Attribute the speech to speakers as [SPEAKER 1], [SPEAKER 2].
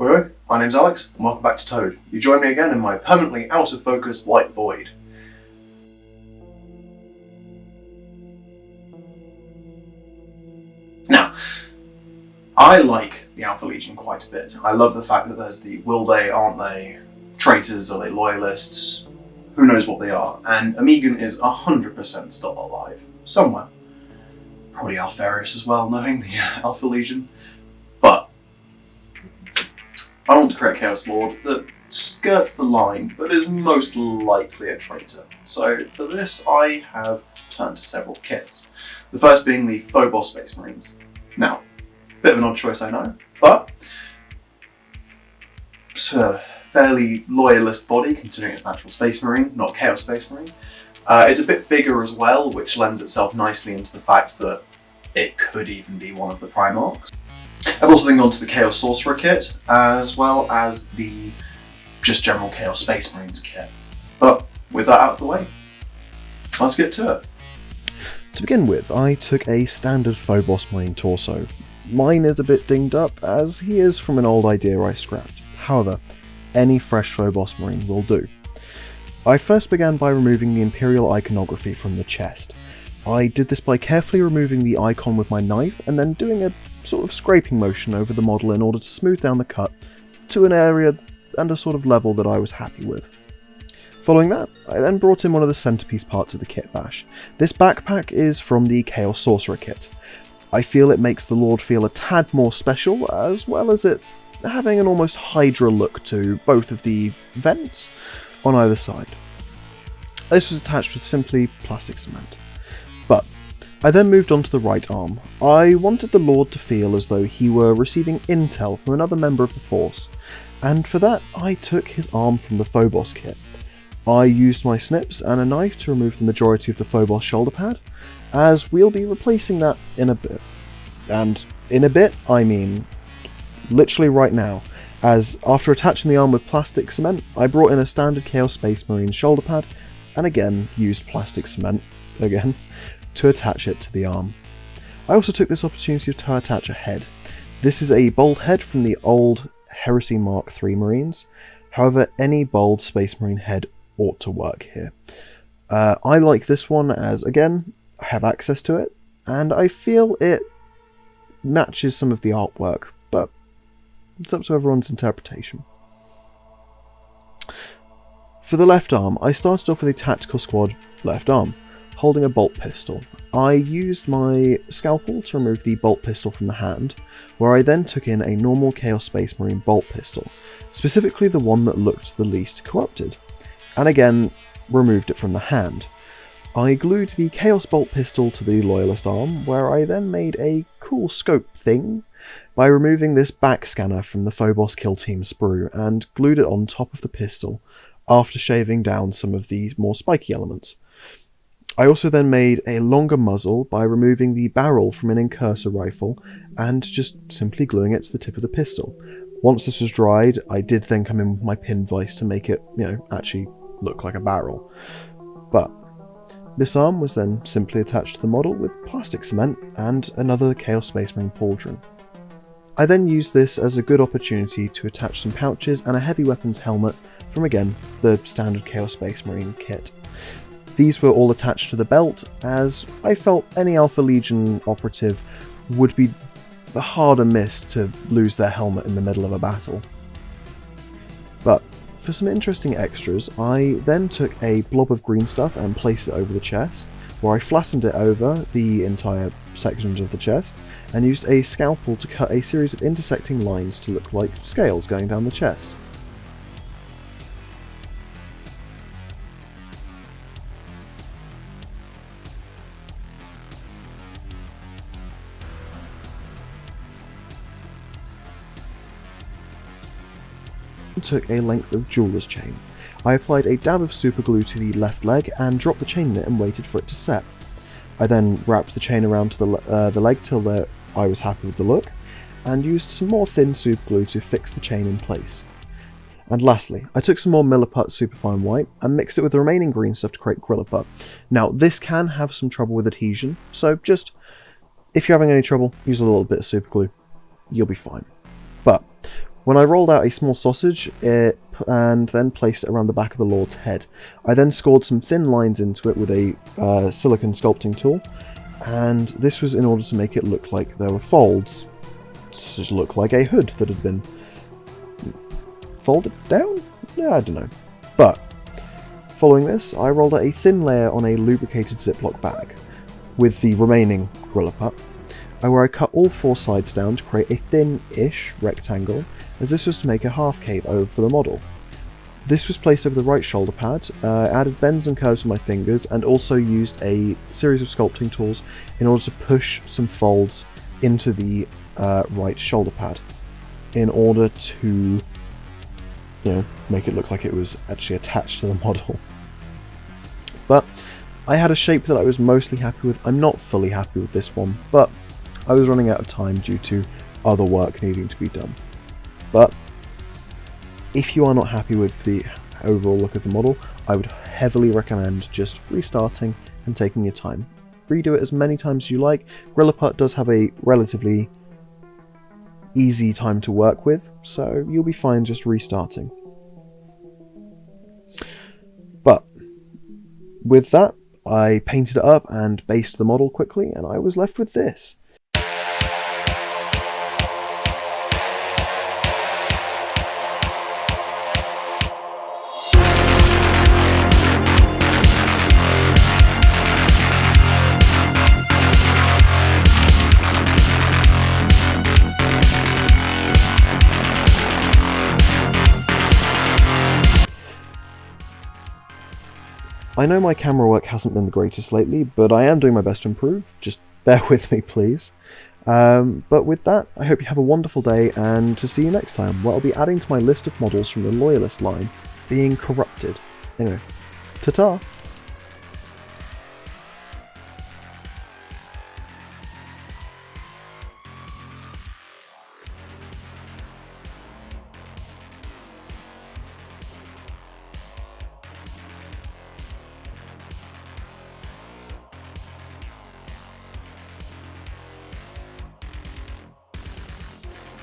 [SPEAKER 1] Hello, my name's Alex and welcome back to Toad. You join me again in my permanently out of focus white void. Now, I like the Alpha Legion quite a bit. I love the fact that there's the will they, aren't they, traitors, are they loyalists, who knows what they are, and Amigan is 100% still alive, somewhere. Probably Alpharius as well, knowing the Alpha Legion. But I want to create a Chaos Lord that skirts the line, but is most likely a traitor. So for this, I have turned to several kits. The first being the Phobos Space Marines. Now, bit of an odd choice, I know, but it's a fairly loyalist body, considering it's an actual Space Marine, not Chaos Space Marine. It's a bit bigger as well, which lends itself nicely into the fact that it could even be one of the Primarchs. I've also then gone to the Chaos Sorcerer kit, as well as the just general Chaos Space Marines kit. But with that out of the way, let's get to it.
[SPEAKER 2] To begin with, I took a standard Phobos Marine torso. Mine is a bit dinged up, as he is from an old idea I scrapped. However, any fresh Phobos Marine will do. I first began by removing the Imperial iconography from the chest. I did this by carefully removing the icon with my knife and then doing a sort of scraping motion over the model in order to smooth down the cut to an area and a sort of level that I was happy with. Following that, I then brought in one of the centerpiece parts of the kit bash. This backpack is from the Chaos Sorcerer kit. I feel it makes the Lord feel a tad more special, as well as it having an almost Hydra look to both of the vents on either side. This was attached with simply plastic cement. But I then moved on to the right arm. I wanted the Lord to feel as though he were receiving intel from another member of the Force, and for that I took his arm from the Phobos kit. I used my snips and a knife to remove the majority of the Phobos shoulder pad, as we'll be replacing that in a bit. And in a bit, I mean literally right now, as after attaching the arm with plastic cement, I brought in a standard Chaos Space Marine shoulder pad, and again used plastic cement, again, to attach it to the arm. I also took this opportunity to attach a head. This is a bold head from the old Heresy Mark III Marines, however any bold Space Marine head ought to work here. I like this one as, again, I have access to it, and I feel it matches some of the artwork, but it's up to everyone's interpretation. For the left arm, I started off with a Tactical Squad left arm, holding a bolt pistol. I used my scalpel to remove the bolt pistol from the hand, where I then took in a normal Chaos Space Marine bolt pistol, specifically the one that looked the least corrupted, and again removed it from the hand. I glued the Chaos Bolt pistol to the Loyalist arm, where I then made a cool scope thing by removing this back scanner from the Phobos Kill Team sprue and glued it on top of the pistol after shaving down some of the more spiky elements. I also then made a longer muzzle by removing the barrel from an incursor rifle and just simply gluing it to the tip of the pistol. Once this was dried, I did then come in with my pin vise to make it, actually look like a barrel. But this arm was then simply attached to the model with plastic cement and another Chaos Space Marine pauldron. I then used this as a good opportunity to attach some pouches and a heavy weapons helmet from, again, the standard Chaos Space Marine kit. These were all attached to the belt, as I felt any Alpha Legion operative would be a harder miss to lose their helmet in the middle of a battle. But for some interesting extras, I then took a blob of green stuff and placed it over the chest, where I flattened it over the entire sections of the chest, and used a scalpel to cut a series of intersecting lines to look like scales going down the chest. Took a length of jeweler's chain. I applied a dab of super glue to the left leg and dropped the chain in it and waited for it to set. I then wrapped the chain around to the leg till I was happy with the look, and used some more thin super glue to fix the chain in place. And lastly, I took some more Milliput Superfine White and mixed it with the remaining green stuff to create Grilliput. Now, this can have some trouble with adhesion, so just, if you're having any trouble, use a little bit of super glue. You'll be fine. But When I rolled out a small sausage and then placed it around the back of the Lord's head, I then scored some thin lines into it with a silicone sculpting tool, and this was in order to make it look like there were folds. It just looked like a hood that had been folded down? Yeah, I don't know. But following this, I rolled out a thin layer on a lubricated Ziploc bag with the remaining Gorilla Pup, where I cut all 4 sides down to create a thin-ish rectangle, as this was to make a half cave over for the model. This was placed over the right shoulder pad, added bends and curves with my fingers, and also used a series of sculpting tools in order to push some folds into the right shoulder pad, in order to, make it look like it was actually attached to the model. But I had a shape that I was mostly happy with. I'm not fully happy with this one, but I was running out of time due to other work needing to be done. But if you are not happy with the overall look of the model, I would heavily recommend just restarting and taking your time. Redo it as many times as you like. Gorilla Putt does have a relatively easy time to work with, so you'll be fine just restarting. But with that, I painted it up and based the model quickly, and I was left with this. I know my camera work hasn't been the greatest lately, but I am doing my best to improve. Just bear with me, please. But with that, I hope you have a wonderful day, and to see you next time, where I'll be adding to my list of models from the Loyalist line being corrupted. Anyway, ta-ta!